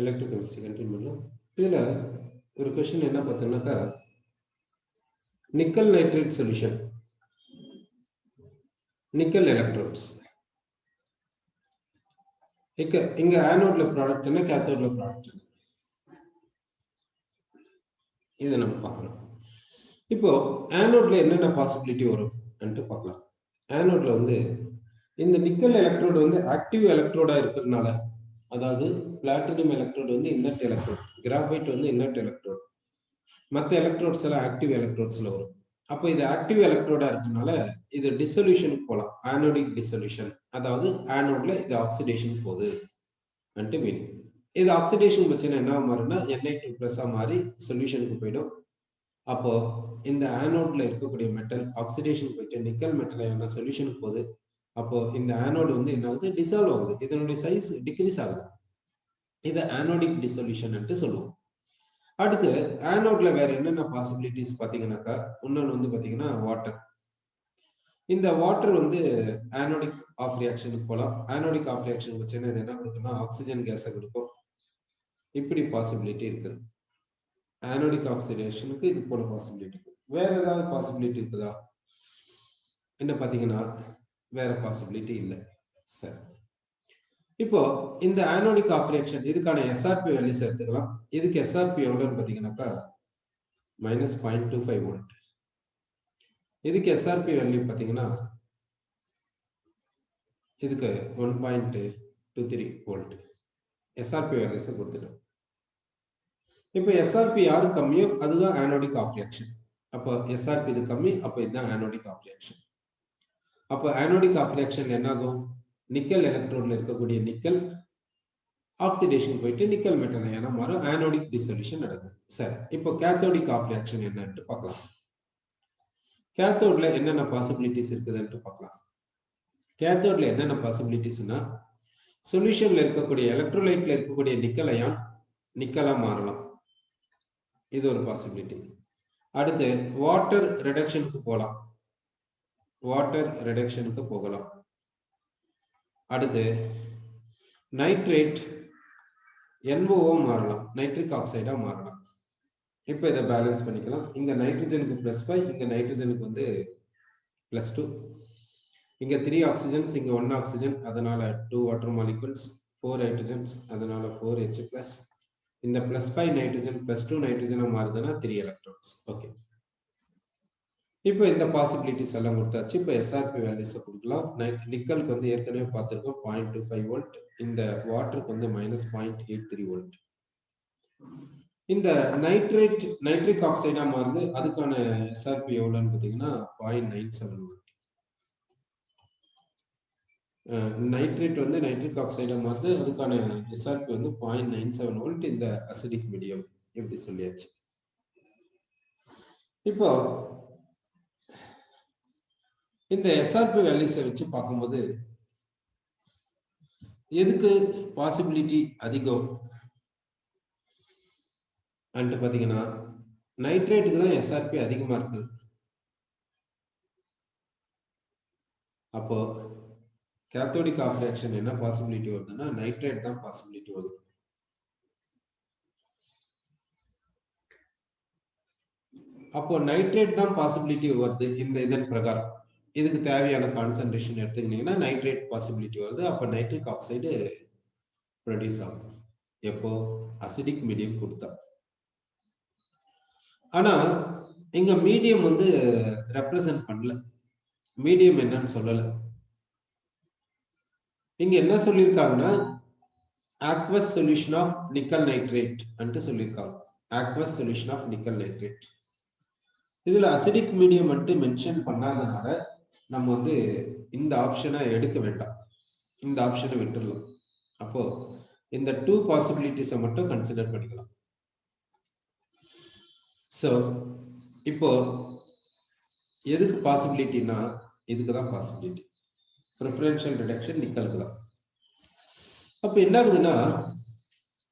Electrochemistry continue பண்ணலாம். இதுல ஒரு கொஸ்டின் என்ன பார்த்தோம்னாக்கா, nickel nitrate solution, nickel electrodes. இங்க ஆனோட்ல ப்ராடக்ட் என்ன, கேத்தோட்ல ப்ராடக்ட் என்ன, இதை நம்ம பார்க்கணும். இப்போ ஆனோட்ல என்னென்ன பாசிபிலிட்டி வரும் பார்க்கலாம். ஆனோட்ல வந்து இந்த நிக்கல் எலக்ட்ரோடு வந்து ஆக்டிவ் எலக்ட்ரோடா இருக்கிறதுனால, அதாவது பிளாட்டினம் எலக்ட்ரோடு வந்து இன்னர்ட் எலக்ட்ரோட், கிராஃபைட் வந்து இன்னர்ட் எலக்ட்ரோட், மற்ற எலக்ட்ரோட்ஸ் எல்லாம் ஆக்டிவ் எலக்ட்ரோட்ஸ்ல வரும். அப்போ இது ஆக்டிவ் எலக்ட்ரோடா இருக்கனால இது டிசொல்யூஷனுக்கு போகலாம், ஆனோடிக் டிசொல்யூஷன். அதாவது ஆனோட்ல இது ஆக்சிடேஷன் போகுது மீனிங். இது ஆக்சிடேஷன் பிரச்சனை என்ன மாறும்னா Na2+ மாறி சொல்யூஷனுக்கு போயிடும். அப்போ இந்த ஆனோட்ல இருக்கக்கூடிய மெட்டல் ஆக்சிடேஷன் போயிட்டு நிக்கல் மெட்டல் என்ன சொல்யூஷனுக்கு போகுது. அப்போ இந்த ஆனோடு வந்து என்ன ஆகுது, டிசால்வ் ஆகுது, இதனுடைய சைஸ் டிக்ரீஸ் ஆகுது. இதை ஆனோடிக் டிசொல்யூஷன் சொல்லுவோம். அடுத்து ஆனோட்ல வேற என்னென்ன பாசிபிலிட்டிஸ் பாத்தீங்கன்னாக்கா, இன்னொன்று வந்து பாத்தீங்கன்னா வாட்டர். இந்த வாட்டர் வந்து ஆனோடிக் ஆஃப் ரியாக்ஷனுக்கு போகலாம். ஆனோடிக் ஆஃப் ரியாக்ஷன் வச்சுன்னா இது என்ன கொடுக்குன்னா ஆக்சிஜன் கேஸை கொடுக்கும். இப்படி பாசிபிலிட்டி இருக்குது. ஆனோடிக் ஆக்சிடேஷனுக்கு இது போல பாசிபிலிட்டி இருக்கு. வேற ஏதாவது பாசிபிலிட்டி இருக்குதா என்ன பாத்தீங்கன்னா வேற பாசிபிலிட்டி இல்லை. சரி, இப்போ இந்த ஆனோடிக் ஆஃப் ரியாக்ஷன் இதுக்கான எஸ்ஆர்பி வேல்யூஸ் எடுத்துக்கலாம். இதுக்கு எஸ்ஆர்பி எவ்வளோன்னு பாத்தீங்கன்னாக்கா -0.25 வோல்ட். இதுக்கு எஸ்ஆர்பி வேல்யூ பாத்தீங்கன்னா இதுக்கு 1.23 வோல்ட் எஸ்ஆர்பி வேல்யூஸ் கொடுத்துட்டோம். இப்போ எஸ்ஆர்பி யாரு கம்மியோ அதுதான் ஆனோடிக் ஆஃப் ரியாக்ஷன். அப்போ எஸ்ஆர்பி இது கம்மி, அப்போ இதுதான் ஆனோடிக் ஆஃப் ரியாக்ஷன். அப்போ ஆனோடிக் ஆஃப் ரியாக்ஷன் என்ன ஆகும், நிக்கல் எலக்ட்ரோட்ல இருக்கக்கூடிய நிக்கல் ஆக்சிடேஷன் போயிட்டு நிக்கல் மெட்டல் அயனா மாறும், ஆனோடிக் டிசொல்யூஷன் நடக்கும். சரி, இப்போ கேத்தோடிக் ஆஃப் ரியாக்ஷன் என்னன்னு பார்க்கலாம். கேத்தோட்ல என்னென்ன பாசிபிலிட்டிஸ் இருக்குதுன்னு பார்க்கலாம். கேத்தோட்ல என்னென்ன பாசிபிலிட்டிஸ்னா, சொல்யூஷன்ல இருக்கக்கூடிய எலக்ட்ரோலைட்ல இருக்கக்கூடிய நிக்கல் அயான் நிக்கலா மாறலாம், இது ஒரு பாசிபிலிட்டி. அடுத்து வாட்டர் ரிடக்ஷனுக்கு போகலாம், வாட்டர் ரிடக்ஷனுக்கு போகலாம். அடுத்து நைட்ரேட் NOO மாறலாம், நைட்ரிக் ஆக்சைடா மாறலாம். இப்போ இதை பேலன்ஸ் பண்ணிக்கலாம். இங்க நைட்ரஜனுக்கு +5, இங்க நைட்ரஜனுக்கு வந்து +2, இங்க 3 ஆக்சிஜன்ஸ், இங்க 1 ஆக்சிஜன், அதனால 2 வாட்டர் மாலிகுல்ஸ், 4 ஹைட்ரஜன்ஸ், அதனால 4H+, இந்த +5 நைட்ரஜன் +2 நைட்ரஜனா மாறுதுன்னா 3 எலக்ட்ரான்ஸ். ஓகே, இப்போ இந்த பாசிபிலிட்டிஸ் எல்லாம் கொடுத்தாச்சு. இப்போ எஸ்ஆர்பி வேல்யூஸை கொடுக்கலாம். நிக்கலுக்கு வந்து ஏற்கனவே பார்த்துருக்கோம் 0.25 வோல்ட், இந்த வாட்டருக்கு வந்து -0.83 வோல்ட். இந்த நைட்ரேட் நைட்ரிக் ஆக்சைடா மாறுது, அதுக்கான எஸ்ஆர்பி எவ்வளோன்னு பார்த்தீங்கன்னா 0.97 வோல்ட். நைட்ரேட் வந்து நைட்ரிக் ஆக்சைடா மாறுது, அதுக்கான எஸ்ஆர்பி வந்து 0.97 வோல்ட். இந்த அசிடிக் மீடியம் எப்படி சொல்லியாச்சு. இப்போ இந்த எஸ்ஆர்பி வேல்யூஸை வச்சு பார்க்கும்போது எதுக்கு பாசிபிலிட்டி அதிகம் பாத்தீங்கன்னா, நைட்ரேட்டுக்கு தான் எஸ்ஆர்பி அதிகமா இருக்குது. அப்போ கேத்தோடிக் ஆஃப் ரியாக்ஷன் என்ன பாசிபிலிட்டி வருதுன்னா நைட்ரேட் தான் பாசிபிலிட்டி வருது. அப்போ நைட்ரேட் தான் பாசிபிலிட்டி வருது. இந்த இதன் பிரகாரம் இதுக்கு தேவையான கான்சன்ட்ரேஷன் எடுத்துக்கிட்டீங்கன்னா நைட்ரேட் பாசிபிலிட்டி வருது. அப்போ நைட்ரிக் ஆக்சைடு ப்ரொடியூஸ் ஆகும். எப்போ அசிடிக் மீடியம் கொடுத்தா. ஆனா இங்க மீடியம் வந்து ரெப்ரசன்ட் பண்ணல, மீடியம் என்னன்னு சொல்லல. இங்க என்ன சொல்லியிருக்காங்கன்னா aqueous solution of nickel nitrate ன்னு சொல்லியிருக்காங்க. aqueous solution of nickel nitrate. இதுல அசிடிக் மீடியம் மட்டும் மென்ஷன் பண்ணாதனால நம்ம வந்து இந்த ஆப்ஷனை எடுக்க வேண்டாம், இந்த ஆப்ஷனை விட்டுடலாம். அப்போ இந்த 2 பாசிபிலிட்டிஸை மட்டும் கன்சிடர் பண்ணிக்கலாம். ஸோ இப்போ எதுக்கு பாசிபிலிட்டினா இதுக்கு தான் பாசிபிலிட்டி, ப்ரிஃபரன்ஷியல் ரிடக்ஷன் நிக்கலுக்கு தான். அப்போ என்ன ஆகுதுன்னா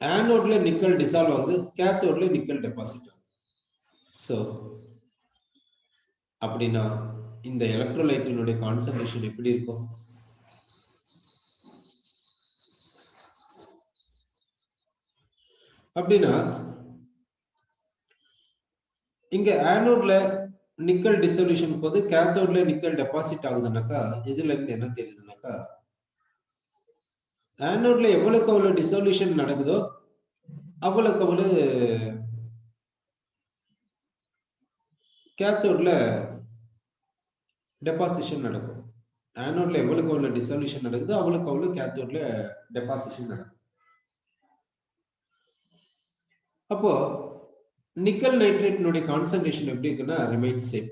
ஆனோட்ல நிக்கல் டிசால்வ் ஆகுது, கேத்தோட்ல நிக்கல் டெபாசிட் ஆகுது. ஸோ அப்படின்னா இந்த எலக்ட்ரோலைட்டினுடைய கான்சன்ட்ரேஷன் எப்படி இருக்கும்? அப்படின்னா இங்க ஆனோட்ல நிக்கல் டிசல்யூஷன் போது கேத்தோட்ல நிக்கல் டெபாசிட் ஆகுதுனாக்கா இதுல இருந்து என்ன தெரியுதுனாக்கா ஆனோட்ல எவ்வளவுக்கு அவ்வளவு டிசல்யூஷன் நடக்குதோ அவ்வளவுக்கு அவ்வளவு கேத்தோட்ல டெபாசிஷன் நடக்கும். ஆனோட்ல எவ்வளவுக்கு அவ்வளவு டிசல்யூஷன் நடக்குதோ அவ்வளவுக்கு அவ்வளவு கேத்தோட்ல டெபாசிஷன் நடக்கும். அப்போ நிக்கல் நைட்ரேட்டினுடைய கான்சன்ட்ரேஷன் எப்படி இருக்குன்னா ரிமைன் சேம்.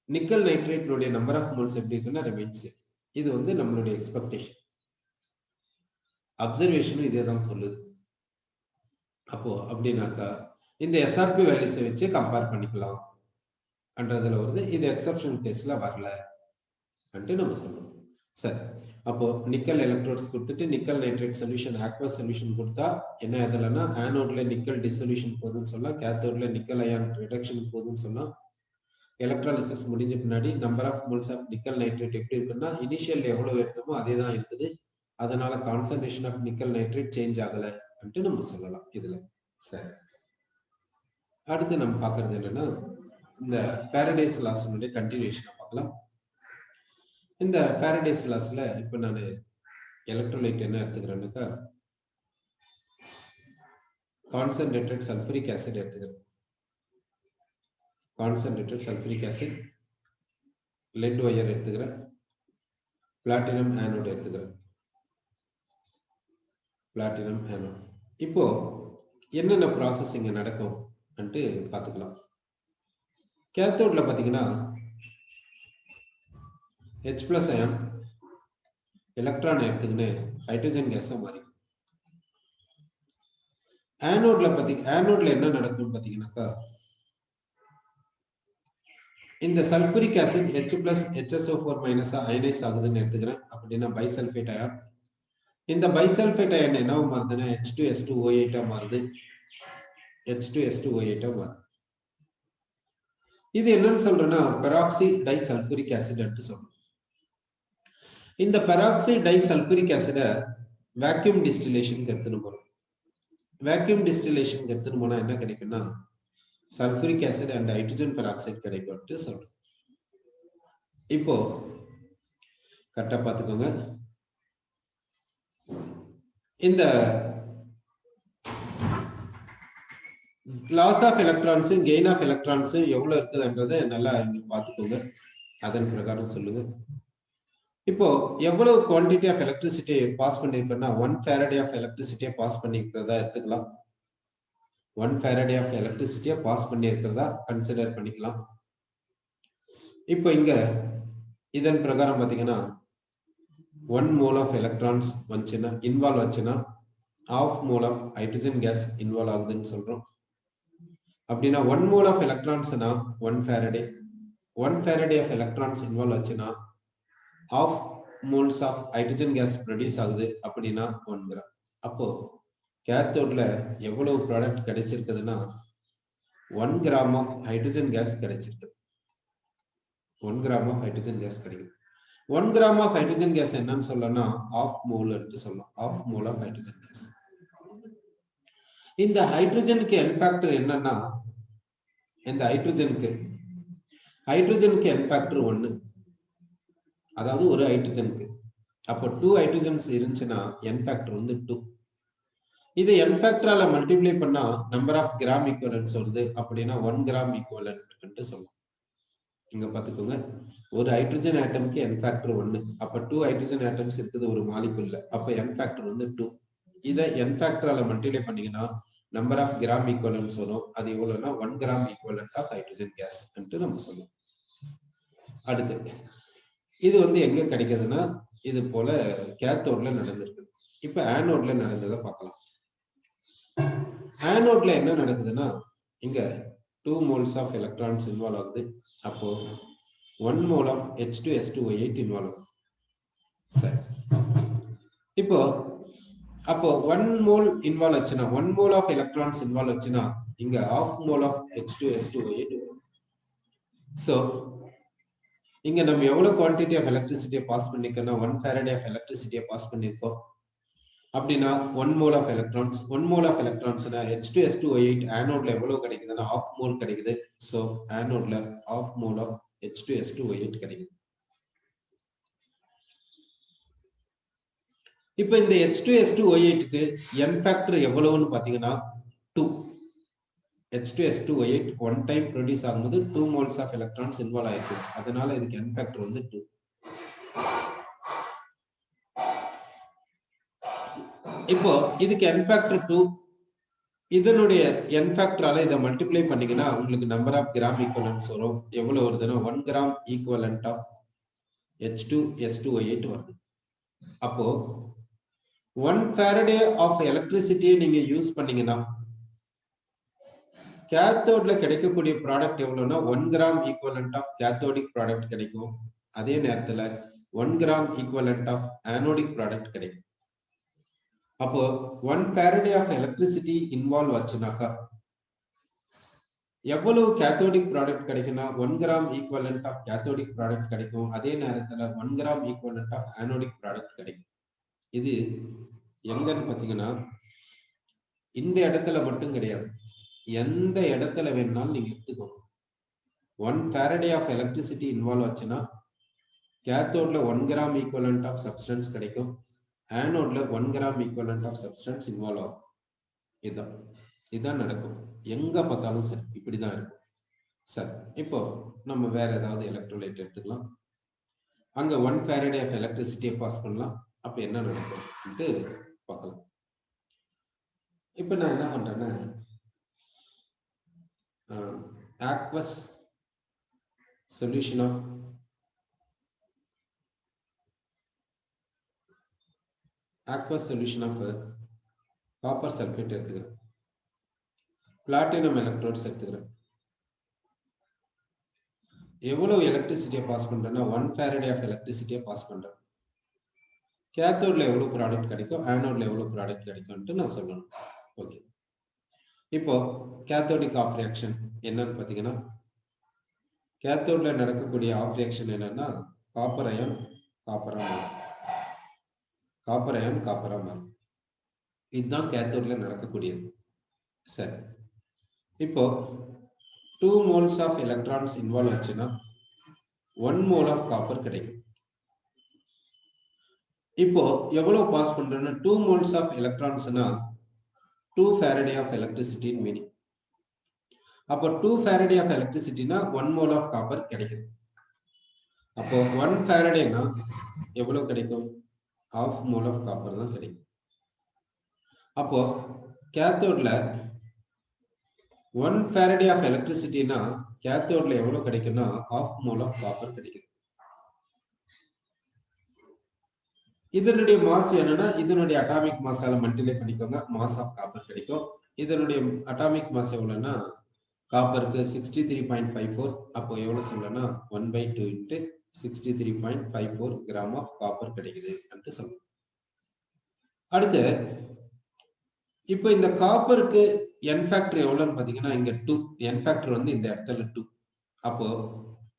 நிக்கல் நைட்ரேட்டினுடைய நம்பர் ஆஃப் மோல்ஸ் எப்படி இருக்குன்னா ரிமைன் சேம். இது வந்து நம்மளுடைய எக்ஸ்பெக்டேஷன். அப்சர்வேஷனும் இதே தான் சொல்லுது. அப்போ அப்படின்னாக்கா இந்த எஸ்ஆர்பி வேல்யூஸை வச்சு கம்பேர் பண்ணிக்கலாம் என்றதுல வருது. இது எக்ஸப்ஷன் கேஸ்ல வரல நம்ம சொல்லுவோம். சரி, அப்போ நிக்கல் எலக்ட்ரோட்ஸ் கொடுத்துட்டு nickel nitrate solution aqueous solution கொடுத்தா என்ன எதுலன்னா ஆனோட்ல நிக்கல் டிசொல்யூஷன் போகுதுன்னு சொல்லலாம், கேத்தோட்ல நிக்கல் அயான் ரிடக்ஷன் போகுதுன்னு சொல்லலாம். எலக்ட்ராலிசிஸ் முடிஞ்ச பின்னாடி number of moles of nickel nitrate எப்படி இருக்குன்னா இனிஷியல் எவ்வளவு எடுத்தோமோ அதே தான் இருக்குது. அதனால concentration of nickel nitrate change ஆகல நம்ம சொல்லலாம் இதுல. சரி, அடுத்து நம்ம பார்க்கறது என்னன்னா இந்த பாரடைஸ் லாஸினுடைய கண்டினியூஷனை பார்க்கலாம். இந்த பாரடைஸ் லாஸ்ல இப்ப நான் எலக்ட்ரோலைட் என்ன எடுத்துக்கிறேன்னாக்கா கான்சன்ட்ரேட்டட் சல்பூரிக் ஆசிட் எடுத்துக்கிறேன். Concentrated sulphuric acid, let wire எடுத்துக்கிறேன், பிளாட்டினம் ஆனோட் எடுத்துக்கிறேன். Platinum anode. இப்போ என்னென்ன ப்ராசஸ் இங்க நடக்கும் பார்த்துக்கலாம். கேத்தோட்ல பாத்தீங்கன்னா H+ அயான் எலக்ட்ரான் எடுத்துக்கின்னு ஹைட்ரஜன் கேஸா மாறி. ஆனோட்ல என்ன நடக்கும் பாத்தீங்கன்னாக்கா இந்த சல்பூரிக் ஆசிட் H+ HSO4- அயனைஸ் ஆகுதுன்னு எடுத்துக்கிறேன். அப்படின்னா பைசல்பேட் அயான். இந்த பைசல்பேட் அயான் என்னவா மாறுதுன்னா H2S2O8 மாறுது. H2S2O8 மாறுது. இது என்னன்னு சொல்றேன்னா பெராக்சி டை சல்பூரிக் ஆசிட் சொல்றோம். இந்த பெராக்சி டை சல்பூரிக் ஆசிட வேக்யூம் டிஸ்டிலேஷன் எடுத்துன்னு போறோம். வேக்யூம் டிஸ்டிலேஷன் எடுத்துன்னு போனா என்ன கிடைக்கும்னா sulphuric acid and hydrogen peroxide கிடைக்கும் சொல்றோம். இப்போ கரெக்டா பார்த்துக்கோங்க. இந்த loss of electrons gain of electrons எவ்வளவு இருக்குதுன்றதை நல்லா இங்க பார்த்துக்கோங்க. அதன் பிரகாரம் சொல்லுங்க. இப்போ எவ்வளவு குவான்டிட்டி ஆஃப் எலக்ட்ரிசிட்டி பாஸ் பண்ணிருக்கோம்னா 1 ஃபாரடே ஆஃப் எலக்ட்ரிசிட்டியை பாஸ் பண்ணிருக்கிறதா எடுத்துக்கலாம். 1 ஃபாரடே ஆஃப் எலக்ட்ரிசிட்டியை பாஸ் பண்ணிருக்கிறதா கன்சிடர் பண்ணிக்கலாம். இப்போ இங்க இதன் பிரகாரம் பாத்தீங்கன்னா 1 மோல் ஆஃப் எலக்ட்ரான்ஸ் வந்துச்சுன்னா இன்வால்வ் ஆச்சுன்னா 1/2 mole of hydrogen gas involve ஆகுதுன்னு சொல்றோம். அப்படின்னா 1 மோல் ஆஃப் எலக்ட்ரான்ஸ்னா 1 faraday. 1 faraday of electrons involve ஆச்சுன்னா 1/2 moles of hydrogen gas produce ஆகுது. அப்படின்னா 1 கிராம். அப்போ கேத்தோட்ல எவ்வளவு ப்ராடக்ட் கிடைச்சிருக்குதுன்னா 1 கிராம் ஆஃப் ஹைட்ரஜன் கேஸ் கிடைச்சிருக்கு. 1 கிராம் ஆஃப் ஹைட்ரஜன் கேஸ் கிடைக்குது. 1 கிராம் ஆஃப் ஹைட்ரஜன் கேஸ் என்னன்னு சொல்லணும்னா 1/2 மோல் சொல்லலாம். 1/2 மோல் ஆஃப் ஹைட்ரஜன் கேஸ். இந்த ஹைட்ரஜனுக்கு என் ஃபேக்டர் என்னன்னா இந்த ஹைட்ரஜனுக்கு என் ஃபேக்டர் 1, அதாவது ஒரு ஹைட்ரஜனுக்கு. அப்போ 2 ஹைட்ரஜன்ஸ் இருந்துச்சுன்னா என் ஃபேக்டர் வந்து 2. இது என் ஃபேக்டரால மல்டிப்ளை பண்ணா நம்பர் ஆஃப் கிராம் ஈக்குவலன்ஸ் வருது. அப்படின்னா 1 கிராம் ஈக்குவலன்ட் சொல்லலாம். இங்க பாத்துக்கோங்க, ஒரு ஹைட்ரஜன் ஆட்டம்க்கு என் ஃபேக்டர் 1. அப்ப 2 ஹைட்ரஜன் ஆட்டம்ஸ் இருக்குது ஒரு மாலிகுல்ல. அப்ப என் ஃபேக்டர் வந்து 2. இதை என் ஃபேக்டரால மல்டிப்ளை பண்ணீங்கன்னா நம்பர் ஆஃப் கிராம் ஈக்குவலன்ஸ் வரும். அது எவ்வளவுனா 1 gram equivalent of hydrogen gas நம்ம சொல்லுவோம். அடுத்து இது வந்து எங்க கிடைக்குதுன்னா இது போல கேத்தோட்ல நடந்திருக்கு. இப்ப ஆனோட்ல நடந்ததை பார்க்கலாம். ஆனோட்ல என்ன நடக்குதுன்னா இங்க 2 moles ஆஃப் எலக்ட்ரான்ஸ் இன்வால்வ் ஆகுது. அப்போ 1 mole ஆஃப் H2S2O8 இன்வால்வ் ஆகுது. சரி, இப்போ அப்போ 1 mole இன்வால்வ் ஆச்சுன்னா 1 mole ஆஃப் எலக்ட்ரான்ஸ் இன்வால்வ் ஆச்சுன்னா இங்க 1/2 mole ஆஃப் H2S2O8 வரும். சோ இங்க நம்ம எவ்வளவு குவான்டிட்டி ஆஃப் எலக்ட்ரிசிட்டியை பாஸ் பண்ணிருக்கோம்னா 1 ஃபாரடே ஆஃப் எலக்ட்ரிசிட்டியை பாஸ் பண்ணிருக்கோம். அப்படின்னா 1 mole of electrons. 1 mole of electrons H2S2O8 ஆனோட்ல எவ்வளவு கிடைக்குதுன்னா half mole கிடைக்குது. ஸோ ஆனோட்ல half mole of H2S2O8 கிடைக்குது. இப்போ இந்த H2S2O8க்கு n ஃபேக்டர் எவ்வளவுன்னு பாத்தீங்கன்னா 2. H2S2O8 ஒன் டைம் ப்ரொடியூஸ் ஆகும்போது 2 moles of electrons இன்வால்வ் ஆயிருக்கு. அதனால இதுக்கு n ஃபேக்டர் வந்து 2. இப்போ இதுக்கு n ஃபேக்டர் 2, இதனுடைய n ஃபேக்டரால இதை மல்டிப்ளை பண்ணீங்கன்னா உங்களுக்கு நம்பர் ஆஃப் கிராம் ஈக்குவலன்ஸ் வரும். எவ்வளவு வருதுன்னா 1 கிராம் ஈக்குவலன்ட் ஆஃப் H2S2O8 வருது. அப்போ 1 ஃபாரடே ஆஃப் எலக்ட்ரிசிட்டியை நீங்க யூஸ் பண்ணீங்கன்னா கேத்தோட்ல கிடைக்கக்கூடிய ப்ராடக்ட் எவ்வளவுன்னா 1 gram equivalent of cathodic product கிடைக்கும். அதே நேரத்துல 1 gram equivalent of anodic product கிடைக்கும். அப்போ 1 ஃபாரடே ஆஃப் எலக்ட்ரிசிட்டி இன்வால்வ் ஆச்சுனாக்கா எவ்வளவு கேத்தோடிக் ப்ராடக்ட் கிடைக்கும்னா 1 gram equivalent of cathodic product கிடைக்கும். அதே நேரத்துல 1 gram equivalent of anodic product கிடைக்கும். இது எங்கன்னு பாத்தீங்கன்னா இந்த இடத்துல மட்டும் கிடையாது, எந்த இடத்துல வேணும்னாலும் நீங்க எடுத்துக்கோங்க. 1 ஃபாரடே ஆஃப் எலக்ட்ரிசிட்டி இன்வால்வ் ஆச்சுன்னா கேத்தோட்ல 1 கிராம் ஈக்குவலன்ட் ஆஃப் சப்ஸ்டன்ஸ் கிடைக்கும். ஆனோட்ல 1 gram equivalent of substance involve ஆகும். இதுதான் நடக்கும். எங்க பார்த்தாலும் சரி இப்படிதான் இருக்கும். சரி, இப்போ நம்ம வேற ஏதாவது எலக்ட்ரோலைட் எடுத்துக்கலாம். அங்க 1 ஃபாரடே ஆஃப் எலக்ட்ரிசிட்டியை பாஸ் பண்ணலாம். அப்ப என்ன நடக்கும் பார்க்கலாம். இப்ப நான் என்ன பண்றேன்னா aqueous solution of copper sulphate எடுத்துக்கிறேன். பிளாட்டினம் எலக்ட்ரோட்ஸ் எடுத்துக்கிறேன். எவ்வளவு எலக்ட்ரிசிட்டியை பாஸ் பண்றேன்னா 1 ஃபாரடே ஆஃப் எலக்ட்ரிசிட்டியை பாஸ் பண்றேன். கேத்தோட்ல எவ்வளவு ப்ராடக்ட் கிடைக்கும், ஆனோட்ல எவ்வளவு ப்ராடக்ட் கிடைக்கும்னு நான் சொல்லணும். ஓகே, இப்போ கேத்தோடிக் ஆஃப் ரியாக்ஷன் என்னன்னு பாத்தீங்கன்னா கேத்தோட்ல நடக்கக்கூடிய ஆஃப் ரியாக்ஷன் என்னன்னா காப்பர் அயன் காப்பரா மாறும். இதுதான் கேத்தோட்ல நடக்கக்கூடியது. சரி, இப்போ 2 moles ஆஃப் எலக்ட்ரான்ஸ் இன்வால்வ் ஆச்சுன்னா 1 mole ஆஃப் காப்பர் கிடைக்கும். இப்போ எவ்வளவு பாஸ் பண்றேன்னா 2 moles ஆஃப் எலக்ட்ரான்ஸ்னா 2 ஃபாரடே ஆஃப் எலக்ட்ரிசிட்டி மீனிங். அப்போ 2 ஃபாரடே ஆஃப் எலக்ட்ரிசிட்டினா 1 mole ஆஃப் காப்பர் கிடைக்கும். அப்போ 1 ஃபாரடேனா எவ்வளவு கிடைக்கும், half mole ஆஃப் காப்பர் தான் கிடைக்கும். அப்போ கேத்தோட்ல 1 ஃபாரடே ஆஃப் எலக்ட்ரிசிட்டினா கேத்தோட்ல எவ்வளவு கிடைக்கும்னா half mole ஆஃப் காப்பர் கிடைக்கும். இதனுடைய மாஸ் என்னன்னா இதனுடைய அட்டாமிக் மாஸால மல்டிப்ளை பண்ணிக்கோங்க, மாஸ் ஆஃப் காப்பர் கிடைக்கும். இதனுடைய அட்டாமிக் மாஸ் எவ்வளவுன்னா காப்பருக்கு 63.54. அப்போ எவ்வளவு சொல்லணும்னா 1/2 இன்ட்டு 63.54 கிராம் ஆஃப் காப்பர் கிடைக்குது என்று சொல்லணும். அடுத்து இப்போ இந்த காப்பருக்கு n ஃபேக்டர் எவ்வளவுன்னு பாத்தீங்கன்னா இங்க 2. n ஃபேக்டர் வந்து இந்த இடத்துல 2. அப்போ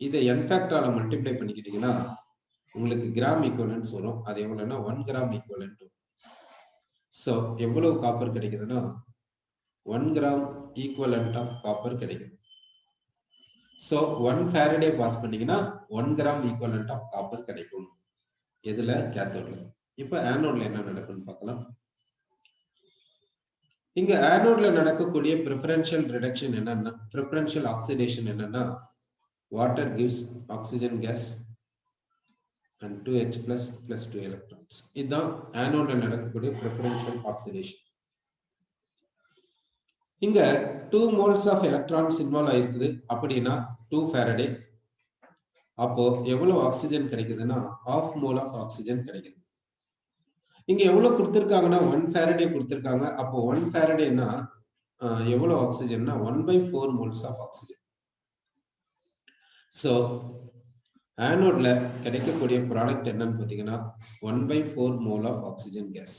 இதை n ஃபேக்டரால மல்டிப்ளை பண்ணிக்கிட்டீங்கன்னா உங்களுக்கு கிராம் ஈக்குவலன்ஸ் வரும். அது எவ்வளவுன்னா 1 கிராம் ஈக்குவலன்ட். சோ எவ்வளவு காப்பர் கிடைக்குதுன்னா 1 கிராம் ஈக்குவலன்ட் ஆஃப் காப்பர் கிடைக்குது. சோ 1 ஃபாரடே பாஸ் பண்ணீங்கன்னா 1 கிராம் ஈக்குவலன்ட் ஆஃப் காப்பர் கிடைக்கும். இதுல கேத்தோட்ல. இப்ப ஆனோட்ல என்ன நடக்கும்னு பார்க்கலாம். இங்க ஆனோட்ல நடக்கக்கூடிய பிரிஃபரன்ஷியல் ரிடக்ஷன் என்னன்னா பிரிஃபரன்ஷியல் ஆக்சிடேஷன் என்னன்னா water gives oxygen gas and 2H plus 2 electrons. இதுதான் ஆனோட்ல நடக்கக்கூடிய preferential oxidation. இங்க 2 moles of electrons இன்வால்வ் ஆயிருக்குது அப்படின்னா 2 ஃபாரடே. அப்போ எவ்வளவு ஆக்சிஜன் கிடைக்குதுன்னா half mole of ஆக்சிஜன் கிடைக்குது. இங்க எவ்வளவு கொடுத்திருக்காங்கன்னா 1 ஃபாரடே கொடுத்திருக்காங்க. அப்போ 1 ஃபாரடேனா எவ்வளவு ஆக்சிஜன்னா 1/4 moles of ஆக்சிஜன். சோ ஆனோட்ல கிடைக்கக்கூடிய ப்ராடக்ட் என்னன்னு பாத்தீங்கன்னா 1/4 mole of oxygen gas.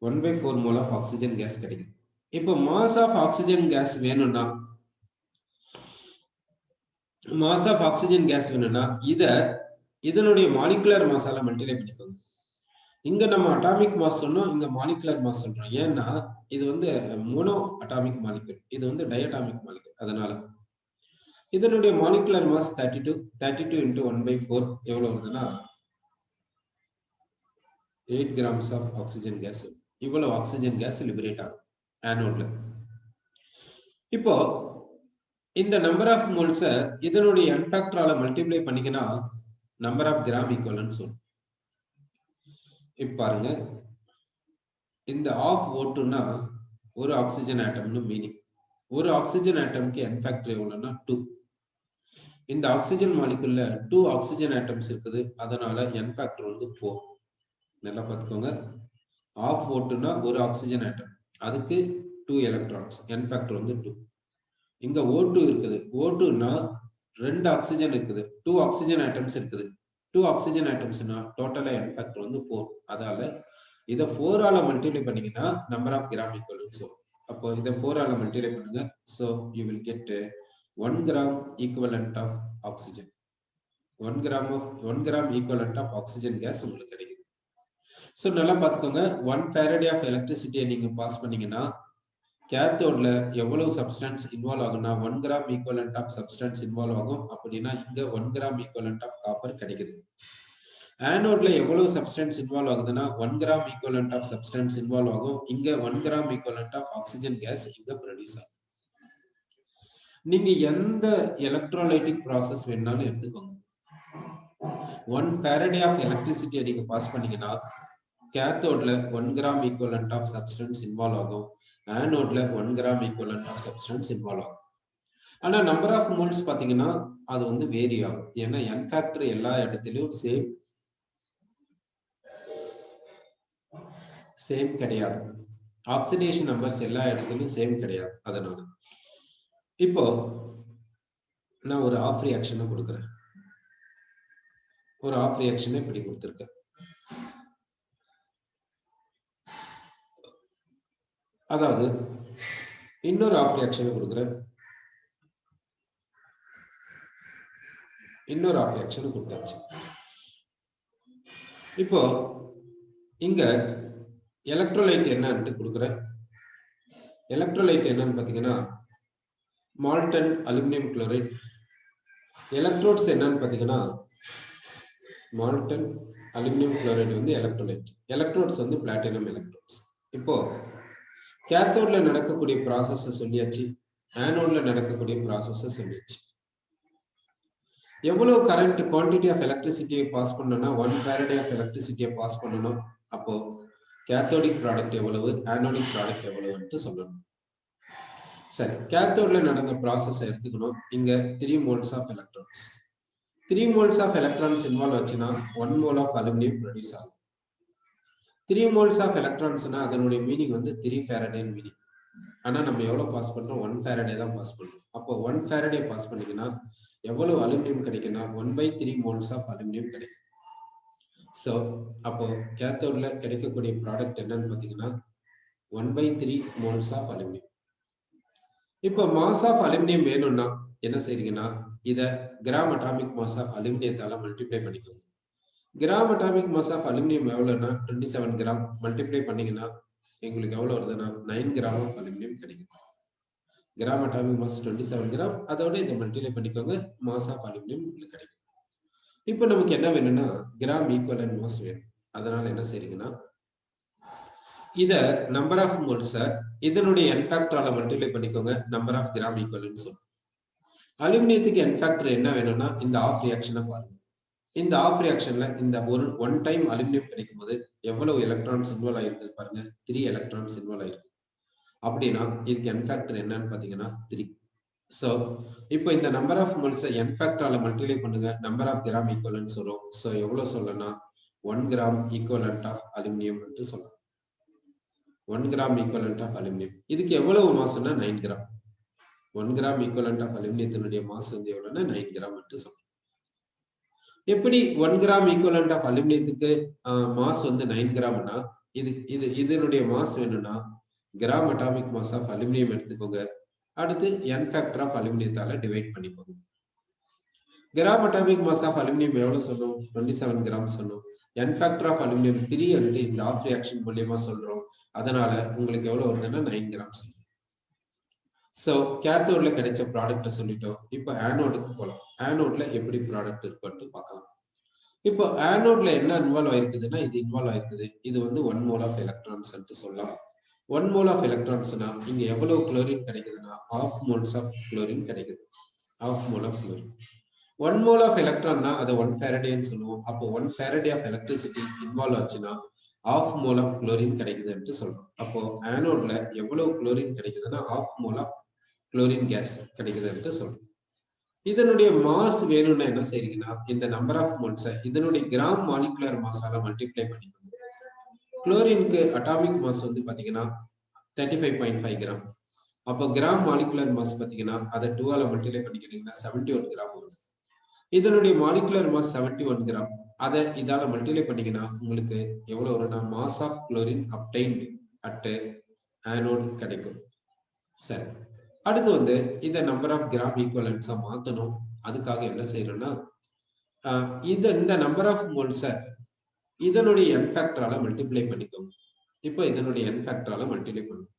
1/4 mole of oxygen gas கிடைக்கும். இப்போ மாஸ் ஆஃப் ஆக்சிஜன் கேஸ் வேணும்னா இத இதனுடைய மாலிகுலர் மாஸால மல்டிப்ளை பண்ணிக்கோங்க. இங்க நம்ம அட்டாமிக் மாஸ் சொன்னோம், இங்க மாலிகுலர் மாஸ் சொல்றோம். ஏன்னா இது வந்து மோனோ அட்டாமிக் மாலிகுல், இது வந்து டயட்டாமிக் மாலிகுல். அதனால இதனுடைய மாலிகுலர் மாஸ் 32 into 1/4 எவ்வளவு வருதுன்னா 8 grams ஆஃப் ஆக்சிஜன் கேஸ். இவ்வளவு ஆக்சிஜன் கேஸ் லிபரேட் ஆகும் ஆனோட்ல. இப்போ இந்த நம்பர் ஆஃப் மோல்ஸ இதனுடைய n ஃபேக்டரால மல்டிப்ளை பண்ணிக்கினா நம்பர் ஆஃப் கிராம் ஈக்குவலன்ட் சொல்லும். இப்ப பாருங்க, இந்த ஆஃப் O2னா ஒரு ஆக்சிஜன் ஆட்டம்னு மீனிங். ஒரு ஆக்சிஜன் ஆட்டம்க்கு n ஃபேக்டர் எவ்வளவுனா 2. இந்த ஆக்சிஜன் மாலிகுல்ல 2 ஆக்சிஜன் ஆட்டம்ஸ் இருக்குது, அதனால n ஃபேக்டர் வந்து 4. நல்லா பார்த்துக்கோங்க. ஆஃப் O2னா ஒரு ஆக்சிஜன் ஆட்டம், அதுக்கு 2 எலக்ட்ரான்ஸ், n ஃபேக்டர் வந்து 2. இங்க O2 இருக்குது, O2னா 2 ஆக்சிஜன் இருக்குது, 2 ஆக்சிஜன் ஆட்டம்ஸ் இருக்குது. 2 ஆக்சிஜன் ஆட்டம்ஸ்னா டோட்டலா n ஃபேக்டர் வந்து 4. அதால இத 4 ஆல மல்டிப்ளை பண்ணீங்கன்னா நம்பர் ஆஃப் கிராம் ஈக்குவலன்ட்ஸ் வரும். அப்போ இத 4 ஆல மல்டிப்ளை பண்ணுங்க. so you will get 1 gram equivalent of oxygen. 1 gram equivalent of oxygen gas உங்களுக்கு கிடைக்கும். so நல்லா பாத்துக்கோங்க, 1 farad of electricity நீங்க பாஸ் பண்ணீங்கன்னா கேத்தோட்ல எவ்வளவு சப்ஸ்டன்ஸ் இன்வால்வ் ஆகும்னா 1 gram equivalent of substance involve ஆகும். அப்படின்னா இங்க 1 gram equivalent of copper கிடைக்குது. ஆனோட்ல எவ்வளவு சப்ஸ்டன்ஸ் இன்வால்வ் ஆகுதுன்னா 1 gram equivalent of substance involve ஆகும். இங்க 1 gram equivalent of oxygen gas இங்க ப்ரொடியூஸ் ஆகும். நீங்க எந்த எலக்ட்ரோலைட்டிக் ப்ராசஸ் வேணாலும் எடுத்துக்கோங்க. 1 farad of electricity நீங்க பாஸ் பண்ணீங்கன்னா கேத்தோட்ல 1 gram equivalent of substance involve ஆகும். ஆனோட்ல 1 gram equivalent of substance involve ஆகும். ஆனா நம்பர் ஆஃப் மோல்ஸ் பாத்தீங்கன்னா அது வந்து வேரி ஆகும். ஏன்னா n ஃபேக்டர் எல்லா இடத்திலும் சேம் கிடையாது. ஆக்சிடேஷன் நம்பர்ஸ் எல்லா இடத்திலும் சேம் கிடையாது. அதனால இப்போ நான் ஒரு ஆஃப் ரியாக்ஷனை கொடுக்குறேன். ஒரு ஆஃப் ரியாக்ஷனை இப்படி கொடுத்துருக்கேன். அதாவது இன்னொரு ஆஃப் ரியாக்ஷனை கொடுக்குறேன், இன்னொரு ஆஃப் ரியாக்ஷனை கொடுத்தாச்சு. இப்போ இங்க எலக்ட்ரோலைட் என்னன்னு கொடுக்குறேன். எலக்ட்ரோலைட் என்னன்னு பாத்தீங்கன்னா மால்டன் அலுமினியம் குளோரைட். எலக்ட்ரோட்ஸ் என்னன்னு பாத்தீங்கன்னா மால்டன் அலுமினியம் குளோரைட் வந்து எலக்ட்ரோலைட். எலக்ட்ரோட்ஸ் வந்து பிளாட்டினம் எலக்ட்ரோட்ஸ். இப்போ கேத்தோட்ல நடக்கக்கூடிய ப்ராசஸ் சொல்லியாச்சு, ஆனோட்ல நடக்கக்கூடிய ப்ராசஸ் சொல்லியாச்சு. எவ்வளவு கரண்ட் குவான்டிட்டி ஆஃப் எலக்ட்ரிசிட்டியை பாஸ் பண்ணணும்னா 1 farad ஆஃப் எலக்ட்ரிசிட்டியை பாஸ் பண்ணணும். அப்போ கேத்தோடிக் ப்ராடக்ட் எவ்வளவு, ஆனோடிக் ப்ராடக்ட் எவ்வளவுன்னு சொல்லணும். சரி, கேத்தோட்ல நடந்த ப்ராசஸ் எடுத்துக்கணும். இங்க 3 moles of electrons, 3 moles of electrons involve ஆச்சுன்னா 1 mole ஆஃப் அலுமினியம் ப்ரொடியூஸ் ஆகும். 3 moles ஆஃப் எலக்ட்ரான்ஸ்னா அதனுடைய மீனிங் வந்து 3 farad மீனிங். ஆனா நம்ம எவ்வளவு பாஸ் பண்றோம், 1 farad தான் பாஸ் பண்றோம். அப்போ 1 farad பாஸ் பண்ணீங்கன்னா எவ்வளவு அலுமினியம் கிடைக்குன்னா 1/3 moles ஆஃப் அலுமினியம் கிடைக்கும். சோ அப்போ கேத்தோட்ல கிடைக்கக்கூடிய ப்ராடக்ட் என்னன்னு பாத்தீங்கன்னா 1/3 moles ஆஃப் அலுமினியம். இப்போ மாஸ் ஆஃப் அலுமினியம் வேணும்னா என்ன செய்றீங்கன்னா இத கிராம் அட்டாமிக் மாஸ் ஆஃப் அலுமினியத்தால மல்டிப்ளை பண்ணிக்கோங்க. Gram atomic mass of aluminium எவ்வளவுன்னா 27 கிராம். மல்டிப்ளை பண்ணீங்கன்னா உங்களுக்கு எவ்வளவு வருதுன்னா 9 கிராம் ஆஃப் அலுமினியம் கிடைக்கும். கிராம் அட்டாமிக் மாஸ் 27 கிராம், அதோட இதை மல்டிப்ளை பண்ணிக்கோங்க, மாஸ் ஆஃப் அலுமினியம் உங்களுக்கு கிடைக்கும். இப்போ நமக்கு என்ன வேணும்னா கிராம் ஈக்குவலன்ட் மாஸ் வேணும். அதனால என்ன செய்றீங்கன்னா இத நம்பர் ஆஃப் மோல்ஸ் இதனுடைய n ஃபேக்டரால மல்டிப்ளை பண்ணிக்கோங்க, நம்பர் ஆஃப் கிராம் ஈக்குவலன்ட்ஸ். அலுமினியத்துக்கு n ஃபேக்டர் என்ன வேணும்னா இந்த ஆஃப் ரியாக்ஷனை பாருங்க. இந்த ஆஃப் ரியாக்ஷன்ல இந்த ஒன் டைம் அலுமினியம் கிடைக்கும் போது எவ்வளவு எலக்ட்ரான்ஸ் இன்வால்வ் ஆயிருக்கு பாருங்க, 3 எலக்ட்ரான்ஸ் இன்வால்வ் ஆயிருக்கு. அப்படின்னா இதுக்கு n ஃபேக்டர் என்னன்னு பாத்தீங்கன்னா 3. சோ இப்போ இந்த நம்பர் ஆஃப் மோல்ஸ் n ஃபேக்டரால மல்டிப்ளை பண்ணுங்க, நம்பர் ஆஃப் கிராம் ஈக்குவலன்ட்ஸ் வரும். சோ எவ்வளவு சொல்லணும்னா 1 கிராம் ஈக்குவலன்ட் ஆஃப் அலுமினியம் என்று சொல்லலாம். 1 கிராம் ஈக்குவலன்ட் ஆஃப் அலுமினியம். இதுக்கு எவ்வளவு மாஸ்னா 9 கிராம். 1 கிராம் ஈக்குவலன்ட் ஆஃப் அலுமினியத்தினுடைய மாஸ் வந்து எவ்வளவுன்னா 9 கிராம் என்று சொல்லலாம். எப்படி 1 கிராம் ஈக்குவலன்ட் ஆஃப் அலுமினியத்துக்கு மாஸ் வந்து 9 கிராம்னா இதனுடைய மாஸ் வேணும்னா gram atomic mass of aluminium எடுத்துக்கோங்க, அடுத்து n ஃபேக்டர் ஆஃப் அலுமினியத்தால டிவைட் பண்ணிக்கோங்க. Gram atomic mass of aluminium எவ்வளவு சொன்னோம்? 27 கிராம் சொன்னோம். n ஃபேக்டர் ஆஃப் அலுமினியம் 3 வந்து இந்த ஆஃப் ரியாக்ஷன் மூலியமா சொல்றோம். அதனால உங்களுக்கு எவ்வளவு வருதுன்னா 9 கிராம் சொல்லுவோம். சோ கேத்தோட்ல கிடைச்ச ப்ராடக்ட் சொல்லிட்டோம். இப்போ ஆனோடுக்கு போலாம். ஆனோட்ல எப்படி ப்ராடக்ட் இருக்குன்னு பார்க்கலாம். இப்போ ஆனோட்ல என்ன இன்வால்வ் ஆயிருக்குதுன்னா இது இன்வால்வ் ஆயிருக்குது. இது வந்து 1 மோல் ஆஃப் எலக்ட்ரான்ஸ் சொல்லலாம். 1 மோல் ஆஃப் எலக்ட்ரான்ஸ்னா இங்க எவ்வளவு குளோரின் கிடைக்குதுன்னா ½ மோல்ஸ் ஆஃப் குளோரின் கிடைக்குது. ½ mole of chlorine. 1 mole of எலக்ட்ரான்னா அதை 1 ஃபாரடேன்னு சொல்லுவோம். அப்போ 1 ஃபாரடே ஆஃப் எலக்ட்ரிசிட்டி இன்வால்வ் ஆச்சுன்னா ½ மோல் ஆஃப் குளோரின் கிடைக்குதுன்னு சொல்றோம். அப்போ ஆனோட்ல எவ்வளவு குளோரின் கிடைக்குதுன்னா ½ மோல் ஆஃப் குளோரின் கேஸ் கிடைக்குதுன்னு சொல்றோம். இதனுடைய மாஸ் வேணும்னா என்ன செய்றீங்கன்னா இந்த நம்பர் ஆஃப் மோல்ஸ் இதனுடைய கிராம் மாலிகுலர் மாஸால மல்டிப்ளை பண்ணிக்கோங்க. குளோரினுக்கு அட்டாமிக் மாஸ் வந்து பாத்தீங்கன்னா 35.5 கிராம். அப்போ கிராம் மாலிகுலர் மாஸ் பாத்தீங்கன்னா அதை 2 ஆல மல்டிப்ளை பண்ணிக்கிட்டீங்கன்னா 71 கிராம் வரும். இதனுடைய மாலிகுலர் மாஸ் 71 கிராம். அதை இதால மல்டிப்ளை பண்ணீங்கன்னா உங்களுக்கு எவ்வளவு வரும்னா mass of chlorine obtained at anode கிடைக்கும். சரி, அடுத்து வந்து இந்த நம்பர் ஆஃப் கிராம் ஈக்குவலன்ஸா மாத்தணும். அதுக்காக என்ன செய்யறோம்னா இந்த நம்பர் ஆஃப் மோல்ஸை இதனுடைய n ஃபேக்டரால மல்டிப்ளை பண்ணிக்கோங்க. இப்போ இதனுடைய n ஃபேக்டரால மல்டிப்ளை பண்ணும்.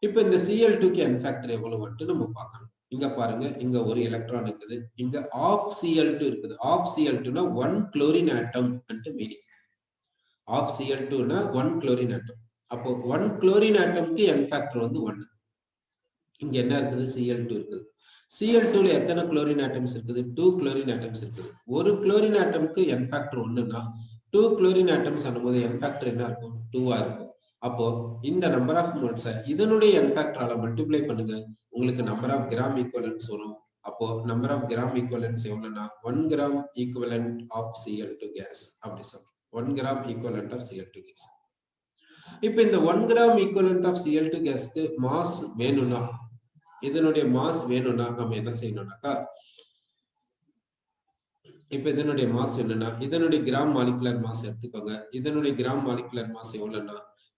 இப்போ இந்த Cl2க்கு n ஃபேக்டர் எவ்வளவுன்னு நம்ம பார்க்கணும். இங்க பாருங்க, இங்க ஒரு எலக்ட்ரான் இருக்குது, இங்க ½ Cl2 இருக்குது. ½ Cl2னா 1 குளோரின் ஆட்டம் ன்னு மீனிங். ½ Cl2னா 1 குளோரின் ஆட்டம். அப்போ 1 குளோரின் ஆட்டம்க்கு n ஃபேக்டர் வந்து 1. இங்க என்ன இருக்குது? Cl2 இருக்குது. Cl2ல எத்தனை குளோரின் ஆட்டம்ஸ் இருக்குது? 2 குளோரின் ஆட்டம்ஸ் இருக்குது. ஒரு குளோரின் ஆட்டம்க்கு n ஃபேக்டர் 1னா 2 குளோரின் ஆட்டம்ஸ் ஆகும்போது n ஃபேக்டர் என்ன இருக்கும்? 2 இருக்கும். அப்போ இந்த நம்பர் ஆஃப் மோல்ஸ் இதனுடைய n ஃபேக்டரால மல்டிப்ளை பண்ணுங்க, உங்களுக்கு நம்பர் ஆஃப் கிராம் ஈக்குவலன்ஸ் வரும். அப்போ நம்பர் ஆஃப் கிராம் ஈக்குவலன்ஸ் எவ்வளவுனா 1 gram equivalent of Cl2 gas அப்படி சொல்றோம். 1 gram equivalent of Cl2 case. இப்போ இந்த 1 கிராம் ஈக்குவலன்ட் ஆஃப் Cl2 கேஸ்க்கு மாஸ் வேணும்னா இதனுடைய மாஸ் வேணும்னா நம்ம என்ன செய்யணும்னாக்கா இப்ப இதனுடைய மாஸ் என்னன்னா இதனுடைய கிராம் மாலிகுலர் மாஸ் எடுத்துக்கோங்க. இதனுடைய கிராம் மாலிகுலர் மாஸ் எவ்வளவுன்னா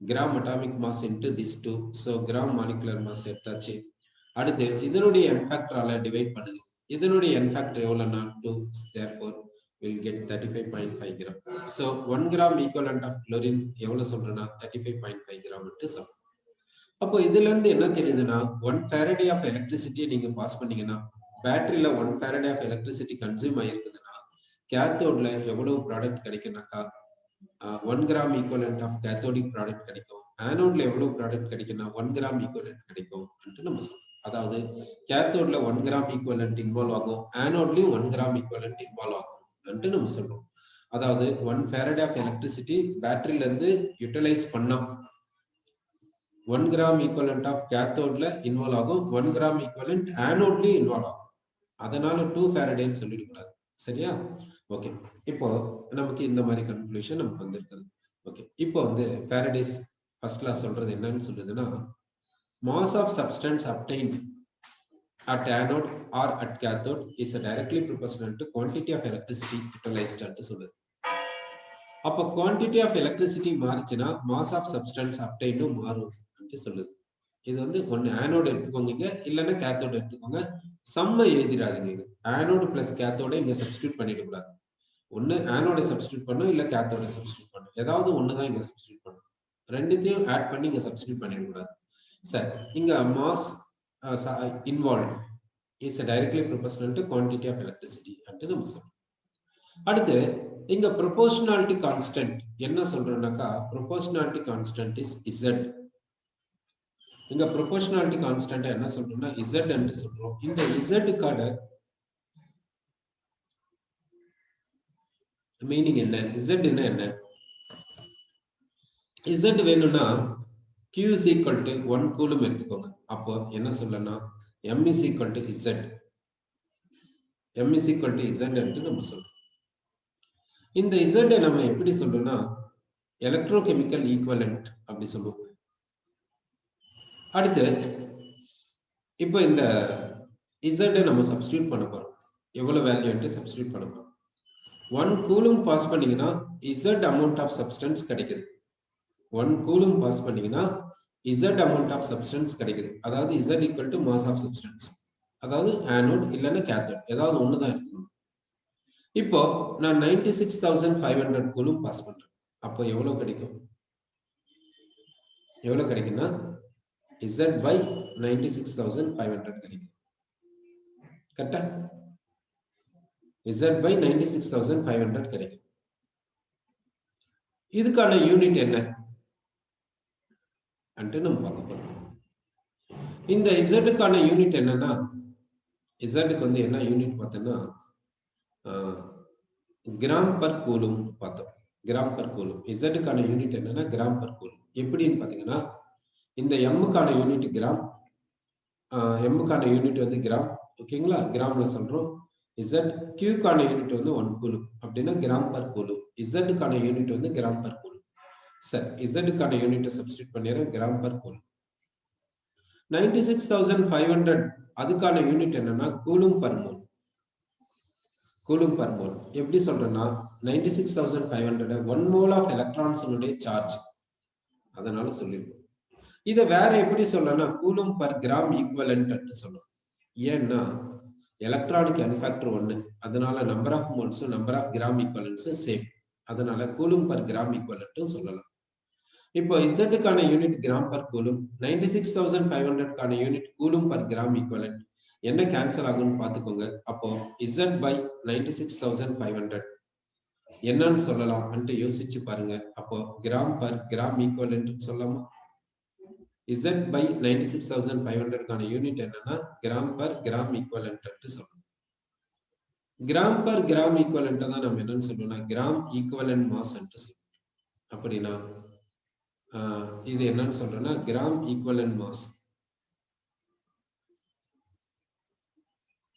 gram atomic mass into this 2. சோ கிராம் மாலிகுலர் மாஸ் எடுத்தாச்சு. அடுத்து இதனுடைய n ஃபேக்டரால டிவைட் பண்ணுங்க. இதனுடைய n ஃபேக்டர் எவ்வளவுன்னா 2. therefore will get 35.5 gram. so 1 gram equivalent of chlorine எவ்வளவு சொல்றேன்னா 35.5 gram ன்னு சொல்றோம். அப்போ இதுல இருந்து என்ன தெரியுதுன்னா 1 ஃபாரடே ஆஃப் எலக்ட்ரிசிட்டி நீங்க பாஸ் பண்ணீங்கன்னா பேட்டரியில 1 ஃபாரடே ஆஃப் எலக்ட்ரிசிட்டி கன்சியூம் ஆயிருக்குதுன்னா கேத்தோட்ல எவ்வளவு ப்ராடக்ட் கிடைக்கும்னாக்கா 1 gram equivalent of cathodic product கிடைக்கும். ஆனோட்ல எவ்வளவு ப்ராடக்ட் கிடைக்கும்னா 1 கிராம் ஈக்குவலன்ட் கிடைக்கும் நம்ம சொல்றோம். அதாவது கேத்தோட்ல 1 கிராம் ஈக்குவலன்ட் இன்வால்வ் ஆகும், ஆனோட்லயும் 1 கிராம் ஈக்குவலன்ட் இன்வால்வ் ஆகும் நம்ம சொல்றோம். அதாவது 1 ஃபாரடே ஆஃப் எலக்ட்ரிசிட்டி பேட்டரியில இருந்து யூட்டிலைஸ் பண்ணா 1 கிராம் ஈக்குவலன்ட் ஆஃப் கேத்தோட்ல இன்வால்வ் ஆகும், 1 கிராம் ஈக்குவலன்ட் ஆனோட்லயும் இன்வால்வ் ஆகும். அதனால 2 ஃபாரடேன்னு சொல்லிட கூடாது. சரியா? ஓகே, இப்போ நமக்கு இந்த மாதிரி கன்க்ளூஷன் நமக்கு வந்திருக்குது. ஓகே, இப்போ வந்து ஃபாரடேஸ் ஃபர்ஸ்ட் லா சொல்றது என்னன்னு சொல்றதுன்னா mass of substance obtained at anode or at cathode is directly proportional to quantity of electricity utilized ன்னு சொல்லுது. அப்ப quantity of electricity மாறிச்சுன்னா mass of substance obtained மாறும் ன்னு சொல்லுது. இது வந்து ஒன்னு ஆனோட் எடுத்துக்கோங்க, இல்லைன்னா கேத்தோட் எடுத்துக்கோங்க. சம்ம எழுதிடாதீங்க. ஆனோடு பிளஸ் கேத்தோட இங்க சப்ஸ்டியூட் பண்ணிட கூடாது. ஒன்னு ஆனோட சப்ஸ்டியூட் பண்ணும், இல்ல கேத்தோட சப்ஸ்டியூட் பண்ணும். ஏதாவது ஒண்ணுதான் இங்க சப்ஸ்டியூட் பண்ணும். ரெண்டுத்தையும் ஆட் பண்ணி இங்க சப்ஸ்டியூட் பண்ணிட கூடாது. சரி, இங்க mass involved is directly proportional to quantity of electricity ன்னு நம்ம சொல்றோம். அடுத்து இங்க proportionality constant என்ன சொல்றோம்னாக்கா proportionality constant is Z. இங்க proportionality constant என்ன சொல்றோம்னா Z என்று சொல்றோம். இந்த Z கான மீனிங் என்ன? Z என்ன? Z வேணும்னா Q is equal to 1 coulomb எடுத்துக்கோங்க. அப்போ என்ன சொல்லலாம்? M is equal to Z. M is equal to Z என்று நம்ம சொல்றோம். இந்த Z நம்ம எப்படி சொல்றோம்னா எலக்ட்ரோகெமிக்கல் ஈக்குவலன்ட் அப்படி சொல்லுவோம். அடுத்து இப்போ இந்த Z நம்ம சப்ஸ்டிட்யூட் பண்ண போறோம். எவ்வளவு வேல்யூ சப்ஸ்டிட்யூட் பண்ண போறோம். 1 கூலும் பாஸ் பண்ணீங்கன்னா Z அமௌண்ட் ஆஃப் சப்ஸ்டன்ஸ் கிடைக்குது. 1 கூலும் பாஸ் பண்ணீங்கன்னா Z அமௌண்ட் ஆஃப் சப்ஸ்டன்ஸ் கிடைக்குது. அதாவது Z equal to mass of substance. அதாவது ஆனோட் இல்லைன்னா கேத்தோட் ஏதாவது ஒண்ணுதான் எடுத்துக்கணும். இப்போ நான் 96,500 கூலும் பாஸ் பண்றேன். அப்போ எவ்வளவு கிடைக்கும்? எவ்வளவு கிடைக்கும்னா Z by 96,500 கிடைக்கும். கரெக்டா? Z by 96,500 கிடைக்கும். இதுக்கான யூனிட் என்ன அன்ட்டு நம்ம பார்க்க போறோம். இந்த Z-க்கான யூனிட் என்னன்னா, Z-க்கு வந்து என்ன யூனிட் பார்த்தோம்னா கிராம் பர் கூலும் பார்த்தோம். Gram per coulomb. Z-க்கான யூனிட் என்னன்னா கிராம் பர் கூலும். எப்படின்னு பாத்தீங்கன்னா, இந்த M-க்கான யூனிட் கிராம், M-க்கான யூனிட் வந்து கிராம், ஓகேங்களா? கிராம்ல சொல்றோம். Z, Q-க்கான யூனிட் வந்து 1 கூலும். அப்படின்னா கிராம் பர் கூலும். Z-க்கான யூனிட் வந்து கிராம் பர் கூலும். சரி, Z-க்கான யூனிட்டை சப்ஸ்டிட் பண்ணிடுறேன், கிராம் பர் கூலும். 96,500 அதுக்கான யூனிட் என்னன்னா coulomb per mole. Coulomb per mole எப்படி சொல்றேன்னா 96,500 1 மோல் ஆஃப் எலக்ட்ரான்ஸினுடைய சார்ஜ், அதனால சொல்லிருக்கோம். இதை வேற எப்படி சொல்லனா கூலும் பர் கிராம் ஈக்குவலன்ட் சொல்லணும். ஏன்னா எலக்ட்ரானிக் அன்ஃபேக்டர் 1, அதனால number of moles number of gram equivalents same, அதனால கூலும் பர் கிராம் ஈக்குவலன்ட் சொல்லலாம். இப்போ Z-க்கான யூனிட் கிராம் பர் கூலும், 96,500க்கான unit coulomb per gram equivalent. என்ன கேன்சல் ஆகும்னு பாத்துக்கோங்க. அப்போ Z by 96,500 என்னன்னு சொல்லலாம் அன்ட்டு யோசிச்சு பாருங்க. அப்போ கிராம் பர் கிராம் ஈக்குவலன்ட் சொல்லலாமா? Z by 96,500க்கான யூனிட் என்னன்னா கிராம் பர் கிராம் ஈக்குவலன்ட் சொல்லணும். கிராம் பர் கிராம் ஈக்குவலன்ட் தான் நம்ம என்னன்னு சொல்றோம்னா கிராம் ஈக்குவலன்ட் மாஸ் சொல்றோம். அப்படின்னா இது என்னன்னு சொல்றேன்னா கிராம் ஈக்குவலன்ட் மாஸ்,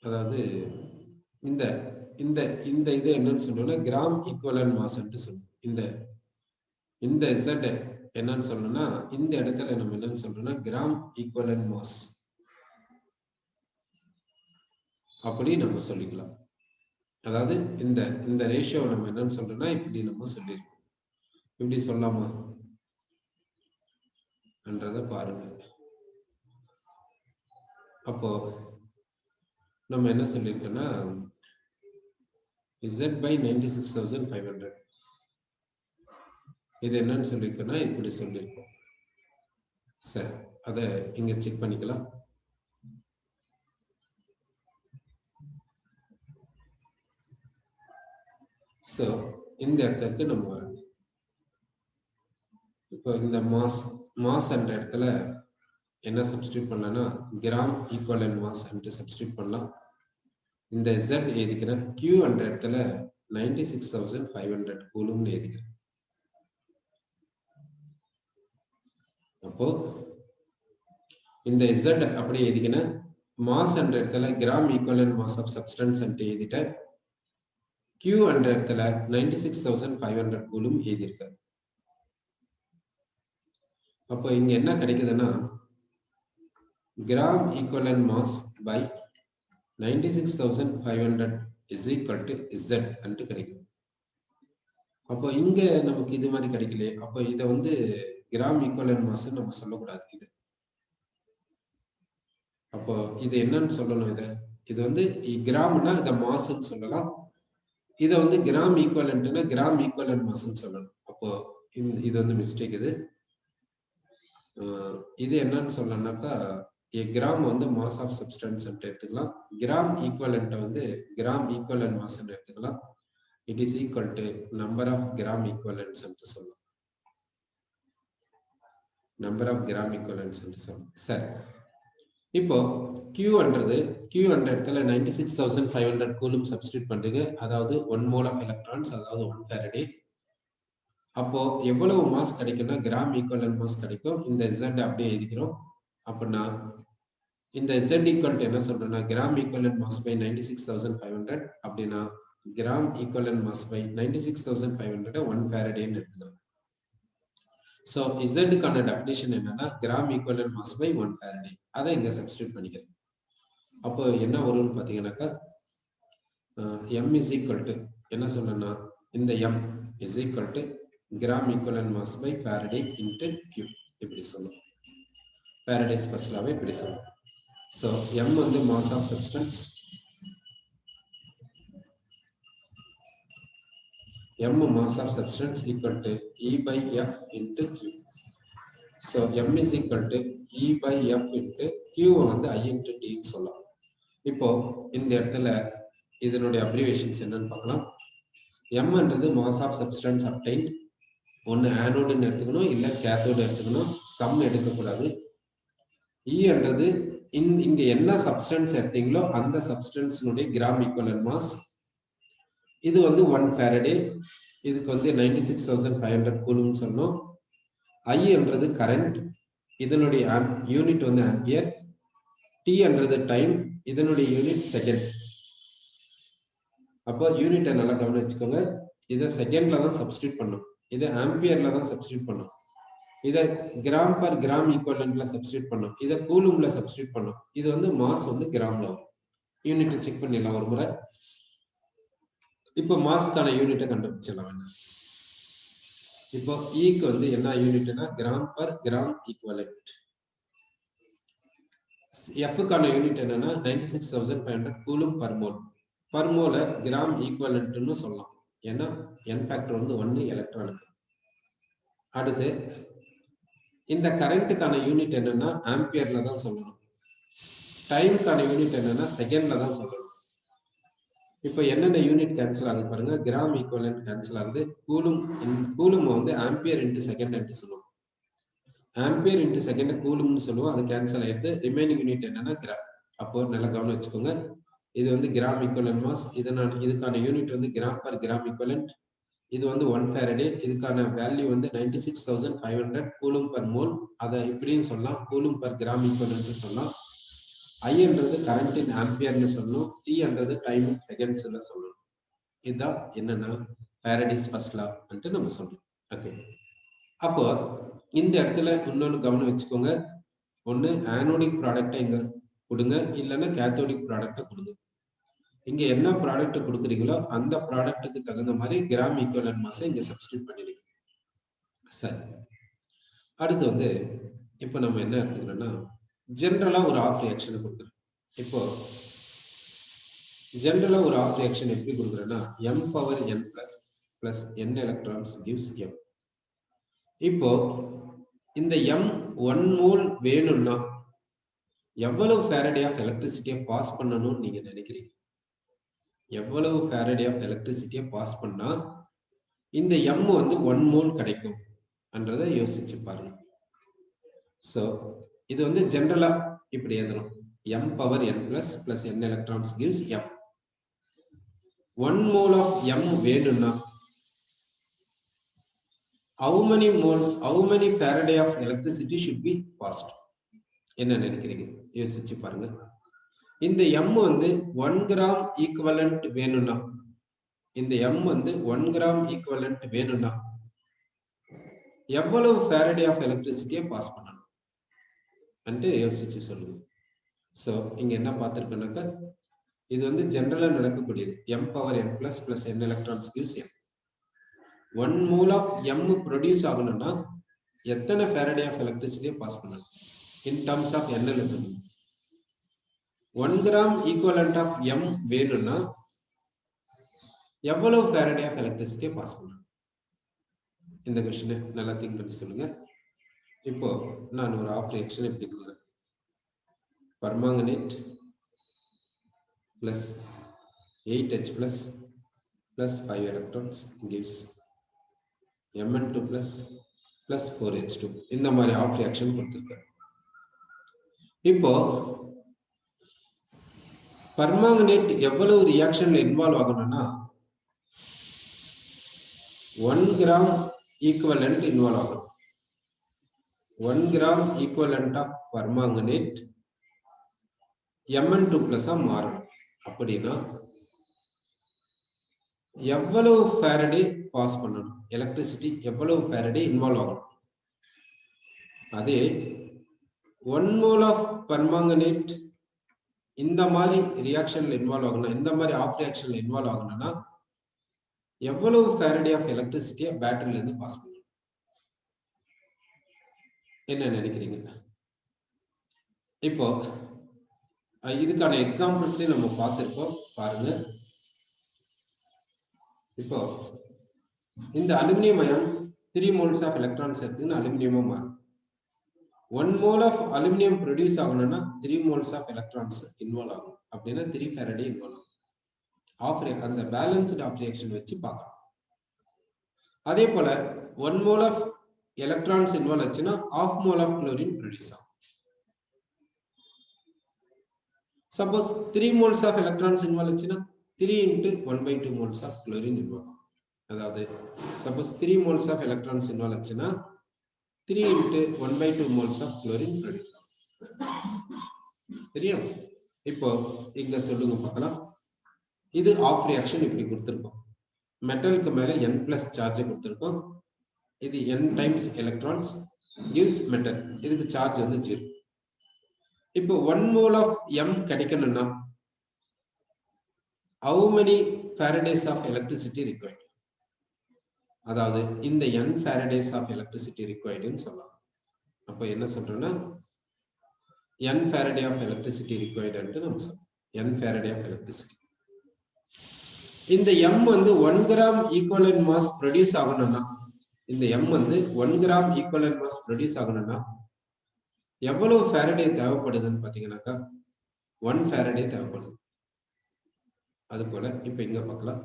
அதாவது இந்த இந்த இந்த இது என்னன்னு சொல்றோம்னா கிராம் ஈக்குவலன்ட் மாஸ் சொல்றோம். இந்த Z என்னன்னு சொல்லணும்னா இந்த இடத்துல நம்ம என்னன்னு சொல்றோம்னா கிராம் ஈக்குவலன்ட் மாஸ் அப்படி நம்ம சொல்லிக்கலாம். அதாவது இந்த ரேஷியோ நம்ம என்னன்னு சொல்றோம்னா இப்படி நம்ம சொல்லிருக்கோம். இப்படி சொல்லாமா என்றத பாருங்க. அப்போ நம்ம என்ன சொல்லிருக்கோம்னா Z by 96,500 இது என்னன்னு சொல்லிருக்கோம்னா இப்படி சொல்லிருக்கோம். சரி, அத இங்க செக் பண்ணிக்கலாம். சோ இந்த இடத்துக்கு நம்ம வரணும். இப்போ இந்த மாஸ் என்ற இடத்துல என்ன சப்ஸ்டிட்யூட் பண்ணலாம்னா கிராம் ஈக்குவலன்ட் மாஸ் சப்ஸ்டிட்யூட் பண்ணலாம். இந்த Z எழுதிக்கிறேன். Q என்ற இடத்துல 96,500 கூலும்னு எழுதிக்கிறேன். அப்போ இந்த Z அப்படியே எழுதிக்கிறேன். மாஸ் என்ற இடத்துல gram equivalent mass of substance எழுதிட்டேன். Q என்ற இடத்துல 96,500 கூலும் எழுதியிருக்கேன். அப்போ இங்க என்ன கிடைக்குதுன்னா gram equivalent mass by 96,500 is equal to Z என்று கிடைக்கும். அப்போ இங்க நமக்கு இது மாதிரி கிடைக்கல. அப்போ இதை வந்து கிராம் ஈக்குவலன்ட் மாஸ் நம்ம சொல்லக்கூடாது. இது அப்போ இது என்னன்னு சொல்லணும்? இது வந்து கிராம்னா இதை மாஸ்ன்னு சொல்லலாம். இதை வந்து கிராம் ஈக்குவலன்ட்னா கிராம் ஈக்குவலன்ட் மாஸ்ன்னு சொல்லணும். அப்போ இது வந்து மிஸ்டேக். இது என்னன்னு சொல்லணும்னாக்கா கிராம் வந்து மாஸ் ஆஃப் சப்ஸ்டன்ஸ் எடுத்துக்கலாம். கிராம் ஈக்குவலன்ட் வந்து கிராம் ஈக்குவலன்ட் மாஸ் எடுத்துக்கலாம். It is equal to number of gram equivalents என்று சொல்லலாம். நம்பர் ஆஃப் கிராம் ஈக்குவலன்ட்ஸ் என்று சொல்லலாம். சரி, இப்போ Q என்ற இடத்துல 96,500 கூலும் சப்ஸ்டிட்யூட் பண்றீங்க. அதாவது 1 மோல் ஆஃப் எலக்ட்ரான்ஸ், அதாவது 1 ஃபாரடே. அப்போ எவ்வளவு மாஸ் கிடைக்கும்னா கிராம் ஈக்குவலன்ட் மாஸ் கிடைக்கும். இந்த Z அப்படியே எழுதிக்கிறோம். அப்படின்னா இந்த Z ஈக்குவல் டு என்ன சொல்றேன்னா கிராம் ஈக்குவலன்ட் மாஸ் பை 96,500 அப்படின்னா கிராம் ஈக்குவலன்ட் மாஸ் பை 96,500 1 ஃபாரடேன்னு எடுத்துக்கிறோம். சோ Z-க்கான டெஃபினிஷன் என்னன்னா gram equivalent mass by 1 Faraday. அதை இங்க சப்ஸ்டிட்யூட் பண்ணிக்கிறேன். அப்போ என்ன வரும்னு பாத்தீங்கன்னாக்கா M is equal to என்ன சொன்னா இந்த M is equal to gram equivalent mass by Faraday into Q இப்படி சொல்லுவோம். ஃபாரடேஸ் ஃபர்ஸ்ட் லாவை இப்படி சொல்லுவோம். So M வந்து mass of substance, M mass of substance equal to E by F into Q. So M is equal to E by F into Q வந்து I into T சொல்லலாம். இப்போ இந்த இடத்துல இதனுடைய abbreviations என்னன்னு பார்க்கலாம். M என்றது mass of substance obtained. ஒன்று ஆனோடுன்னு எடுத்துக்கணும், இல்லை கேத்தோடு எடுத்துக்கணும், சம் எடுக்கக்கூடாது. E என்றது இங்க என்ன சப்ஸ்டன்ஸ் எடுத்தீங்களோ அந்த சப்ஸ்டன்ஸினுடைய கிராம் ஈக்குவலன்ட் மாஸ். இது வந்து 1 ஃபாரடே, இதுக்கு வந்து 96,500 கூலும் சொன்னோம். I என்றது கரண்ட், இதனுடைய யூனிட் வந்து ஆம்பியர். T என்றது டைம், இதனுடைய யூனிட் செகண்ட். அப்போ யூனிட்டை நல்லா கவனம் வச்சுக்கோங்க. இதை செகண்ட்ல தான் சப்ஸ்டியூட் பண்ணும், இதை ஆம்பியர்ல தான் சப்ஸ்டியூட் பண்ணும், இதை கிராம் பர் கிராம் ஈக்குவலன்ட்ல சப்ஸ்டியூட் பண்ணும், இதை கூலும்ல சப்ஸ்டியூட் பண்ணும். இது வந்து மாஸ் வந்து கிராம்ல வரும். யூனிட்டை செக் பண்ணிடலாம் ஒரு முறை. இப்போ மாஸ்க்கான யூனிட்டை கண்டுபிடிச்சிடலாம் வேணா. இப்போ ஈக்கு வந்து என்ன யூனிட்னா கிராம் பர் கிராம் ஈக்குவலன்ட். எஃப்க்கான யூனிட் என்னன்னா 96,500 கூலும் பர் மோல். பர் மோல கிராம் ஈக்குவலன்ட்னு சொல்லலாம், ஏன்னா என் ஃபேக்டர் வந்து 1 எலக்ட்ரானுக்கு. அடுத்து இந்த கரண்ட்டுக்கான யூனிட் என்னன்னா ஆம்பியர்ல தான் சொல்லணும். டைமுக்கான யூனிட் என்னன்னா செகண்ட்ல தான் சொல்லணும். இப்போ என்னென்ன யூனிட் கேன்சல் ஆகுது பாருங்க. கிராம் ஈக்குவலன்ட் கேன்சல் ஆகுது. கூலும் வந்து ஆம்பியர் இன்டு செகண்ட் என்று சொல்லுவோம். ஆம்பியர் இன்டு செகண்ட் கூலும்னு சொல்லுவோம், அது கேன்சல் ஆயிடுது. ரிமைனிங் யூனிட் என்னன்னா கிராம். அப்போ நல்லா கவனம் வச்சுக்கோங்க. இது வந்து கிராம் ஈக்குவலன்ட் மாஸ். இதுக்கான யூனிட் வந்து கிராம் பர் கிராம் ஈக்குவலன்ட். இது வந்து 1 ஃபாரடே. இதுக்கான வேல்யூ வந்து 96,500 கூலும் பர் மோல். அதை இப்படியும் சொல்லலாம், கூலும் பர் கிராம் ஈக்குவலன்ட் சொல்லலாம். I என்றது கரண்ட் இன் ஆம்பியர்னு சொல்லணும், T என்றது டைம் இன் செகண்ட்ஸ்ல சொல்லணும். இதுதான் என்னன்னா ஃபாரடேஸ் ஃபர்ஸ்ட் லா வந்து நம்ம சொல்லணும். ஓகே, அப்போ இந்த இடத்துல இன்னொன்று கவனம் வச்சுக்கோங்க. ஒன்று ஆனோடிக் ப்ராடக்டை இங்க கொடுங்க, இல்லைன்னா கேத்தோடிக் ப்ராடக்டை கொடுங்க. இங்க என்ன ப்ராடக்ட் கொடுக்குறீங்களோ அந்த ப்ராடக்ட்டுக்கு தகுந்த மாதிரி கிராம் ஈக்குவலன்ட் மாஸை இங்க சப்ஸ்டியூட் பண்ணிடுங்க. சரி, அடுத்து வந்து இப்போ நம்ம என்ன எடுத்துக்கிறோம்னா ஜென்ரலா ஒரு ஆஃப் ரியாக்ஷனை கொடுக்குறேன். இப்போ ஜென்ரலா ஒரு ஆஃப் ரியாக்ஷன் எப்படி கொடுக்குறேன்னா m power n plus n electrons gives m. இப்போ இந்த m 1 மோல் வேணும்னா எவ்வளவு ஃபாரடே ஆஃப் எலக்ட்ரிசிட்டியை பாஸ் பண்ணணும்னு நீங்க நினைக்கிறீங்க? எவ்வளவு ஃபாரடே ஆஃப் எலக்ட்ரிசிட்டியை பாஸ் பண்ணா இந்த m வந்து 1 மோல் கிடைக்கும் என்றதை யோசிச்சு பாருங்க. ஸோ இது வந்து ஜென்ரலா இப்படி எழுதணும், m power n plus n electrons gives m. 1 mole of m வேணும்னா how many Faraday of electricity should be passed? என்ன நினைக்கிறீங்க? யோசிச்சு பாருங்க. இந்த m வந்து 1 கிராம் ஈக்குவலன்ட் வேணும்னா, இந்த m வந்து 1 கிராம் ஈக்குவலன்ட் வேணும்னா எவ்வளவு Faraday of electricity பாஸ் பண்ணணும் என்று யோசிச்சு சொல்லுங்க. ஸோ இங்க என்ன பார்த்திருக்கோம்னாக்க இது வந்து ஜென்ரலா நடக்கக்கூடியது. m power n plus n electrons gives m. 1 mole of m produce ஆகணும்னா எத்தனை ஃபாரடே ஆஃப் எலக்ட்ரிசிட்டியை பாஸ் பண்ணணும் இன் டர்ம்ஸ் ஆஃப் n ல சொல்லுங்க. 1 கிராம் ஈக்குவலன்ட் ஆஃப் m வேணும்னா எவ்வளவு ஃபாரடே ஆஃப் எலக்ட்ரிசிட்டியை பாஸ் பண்ணணும்? இந்த क्वेश्चन நல்லா திங்க் பண்ணி சொல்லுங்க. இப்போ நான் ஒரு ஆஃப் ரியாக்ஷன் எப்படி கொடுக்குறேன். Permanganate plus 8H plus 5 electrons gives Mn2 plus 4H2. இந்த மாதிரி ஆஃப் ரியாக்ஷன் கொடுத்திருக்காரு. இப்போ பர்மாங்கனேட் எவ்வளவு ரியாக்ஷன்ல இன்வால்வ் ஆகணும்னா 1 கிராம் ஈக்குவலன்ட் இன்வால்வ் ஆகணும். 1 gram equivalent of permanganate Mn2 plus மாறும். அப்படின்னா எவ்வளவு ஃபாரடே பாஸ் பண்ணணும், எலக்ட்ரிசிட்டி எவ்வளவு ஃபாரடே இன்வால்வ் ஆகணும். அதே 1 மோல் ஆஃப் பர்மாங்கனேட் இந்த மாதிரி ரியாக்ஷன்ல இன்வால்வ் ஆகணும், இந்த மாதிரி ஆஃப் ரியாக்ஷன்ல இன்வால்வ் ஆகணும்னா எவ்வளவு ஃபாரடே ஆஃப் எலக்ட்ரிசிட்டியை பேட்டரியில இருந்து பாஸ் பண்ணணும்? என்ன நினைக்கிறீங்க? இப்போ இதுக்கான எக்ஸாம்பிள்ஸே நம்ம பார்த்திருக்கோம், பாருங்க. இப்போ இந்த aluminium ion 3 moles of electrons எடுத்துன்னு அலுமினியமா மாறும். 1 mole ஆஃப் அலுமினியம் ப்ரொடியூஸ் ஆகணும்னா 3 moles ஆஃப் எலக்ட்ரான்ஸ் இன்வால்வ் ஆகும். அப்படின்னா 3 ஃபேரடே இன்வால்வ் ஆகும். அந்த பேலன்ஸ்டு ஆஃப் ரியாக்ஷன் வச்சு பார்க்கலாம். அதே போல 1 mole ஆஃப் எலக்ட்ரான்ஸ் இன்வால்வ் ஆச்சுன்னா 1/2 mole ஆஃப் குளோரின் ப்ரொடியூஸ் ஆகும். Suppose 3 moles of electrons involve ஆச்சுன்னா 3 into 1/2 moles of chlorine involve ஆகும். அதாவது suppose 3 moles of electrons involve ஆச்சுன்னா 3 into 1/2 moles of chlorine produce ஆகும். சரியா? இப்போ இங்க சொல்லுங்க பார்க்கலாம். இது ஆஃப் ரியாக்ஷன் இப்படி கொடுத்திருக்கோம். மெட்டலுக்கு மேல n பிளஸ் சார்ஜ் கொடுத்திருக்கோம். இது n times electrons gives metal. இதுக்கு சார்ஜ் வந்து 0. இப்போ 1 mole ஆஃப் m கிடைக்கணும்னா how many faradays of electricity required? அதாவது இந்த n faradays of electricity required ன்னு சொல்லலாம். அப்ப என்ன சொல்றோம்னா n faraday of electricity required ன்னு நம்ம சொல்றோம். n faraday of electricity. இந்த m வந்து 1 gram equivalent mass produce ஆகணும்னா இந்த m வந்து 1 gram equivalent mass produce ஆகணும்னா எவ்வளவு faraday தேவைப்படுதுன்னு பாத்தீங்கன்னாக்கா 1 faraday தேவைப்படுது. அது போல இப்ப இங்க பார்க்கலாம்.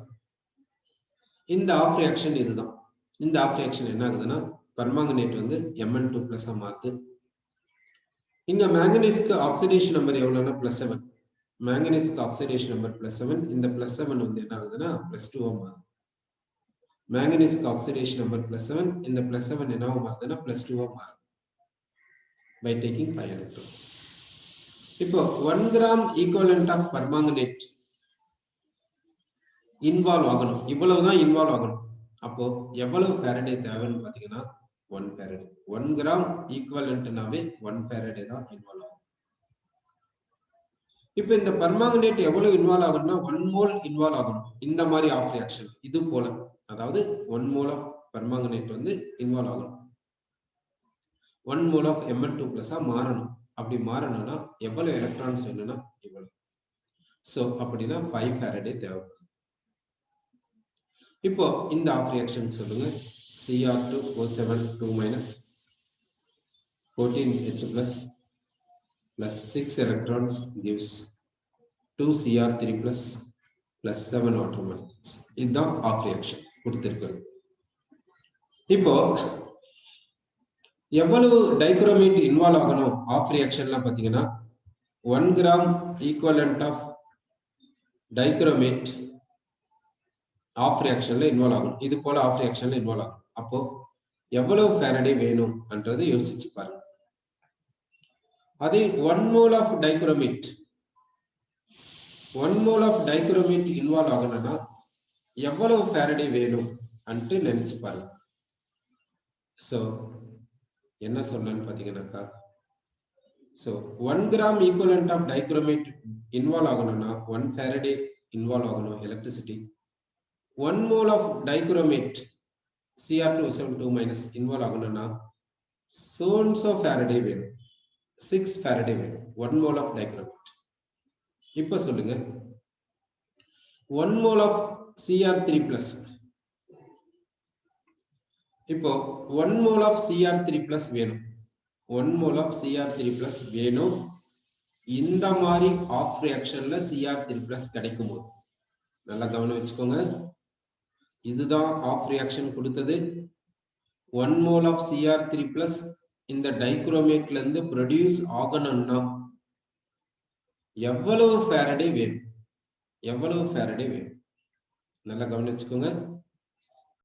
இந்த ஆஃப் ரியாக்ஷன் இதுதான். இந்த ஆஃப் ரியாக்ஷன் என்ன ஆகுதுன்னா பெர்மாங்கனேட் வந்து Mn2+ மாறுது. இங்க மேங்கனீஸ்க்கு ஆக்சிடேஷன் நம்பர் எவ்வளவுன்னா +7. மேங்கனீஸ்க்கு ஆக்சிடேஷன் நம்பர் +7. இந்த +7 வந்து என்ன ஆகுதுன்னா +2 மாறுது. மேங்கனீஸ்க்கு ஆக்சிடேஷன் நம்பர் +7. இந்த +7 என்னவா மாறுதுன்னா +2 மாறுது. by taking 5 electrons. இப்போ 1 gram equivalent of permanganate involve ஆகணும். இவ்வளவுதான் இன்வால்வ் ஆகணும். அப்போ எவ்வளவு ஃபேரடே தேவைன்னு பாத்தீங்கன்னா 1 ஃபேரடே. 1 கிராம் ஈக்குவலன்ட்னாவே 1 ஃபேரடே தான் இன்வால்வ் ஆகும். இப்போ இந்த பெர்மாங்கனேட் எவ்வளவு இன்வால்வ் ஆகணும்னா 1 மோல் இன்வால்வ் ஆகணும். இந்த மாதிரி ஆஃப் ரியாக்ஷன் இது போல, அதாவது 1 மோல் ஆஃப் பெர்மாங்கனேட் வந்து இன்வால்வ் ஆகணும். 1 மோல் ஆஃப் Mn2+ மாறணும். அப்படி மாறணும்னா எவ்வளவு எலக்ட்ரான்ஸ் வேணும்னா இவ்வளவு. சோ அப்படின்னா 5 ஃபேரடே தேவைப்படும். இப்போ இந்த ஆஃப் ரியாக்ஷன் சொல்லுங்க. Cr2O7 2- 14H+ plus 6 electrons gives 2Cr3+ plus 7 water molecules. இதுதான் ஆஃப் ரியாக்ஷன் கொடுத்திருக்கிறது. இப்போ எவ்வளவு டைக்ரோமேட் இன்வால்வ் ஆகணும் ஆஃப் ரியாக்ஷன்ல பாத்தீங்கன்னா 1 gram equivalent of dichromate half ரியாக்ஷன்ல இன்வால்வ் ஆகும். இது போல ஆஃப் ரியாக்ஷன்ல இன்வால்வ் ஆகும். அப்போ எவ்வளவு ஃபேரடே வேணும் என்றதை யோசிச்சு பாருங்க. அதே 1 mole of dichromate 1 mole of dichromate involve ஆகணும்னா எவ்வளவு ஃபேரடே வேணும் என்று நினைச்சு பாருங்க. சோ என்ன சொல்லணும்னு பாத்தீங்கன்னாக்கா, so 1 gram equivalent of dichromate involve ஆகணும்னா 1 ஃபேரடே இன்வால்வ் ஆகணும் electricity. 1 mole of dichromate Cr2O7 2- involve ஆகணும்னா so ஃபேரடே வேணும். 6 ஃபேரடே வேணும் 1 மோல் ஆஃப் டைக்ரோமேட். இப்ப சொல்லுங்க 1 மோல் ஆஃப் Cr3+. இப்போ 1 மோல் ஆஃப் Cr3+ வேணும். 1 மோல் ஆஃப் Cr3+ வேணும். இந்த மாதிரி ஆஃப் ரியாக்ஷன்ல Cr3+ கிடைக்கும் போது நல்லா கவனம் வச்சுக்கோங்க. இதுதான் ஆஃப் ரியாக்ஷன் கொடுத்தது. 1 மோல் ஆஃப் Cr3+ இந்த டைக்ரோமேட்ல இருந்து ப்ரொடியூஸ் ஆகணும்னா எவ்வளவு ஃபேரடே வேணும்? எவ்வளவு ஃபேரடே வேணும்? நல்லா கவனிச்சுக்கோங்க.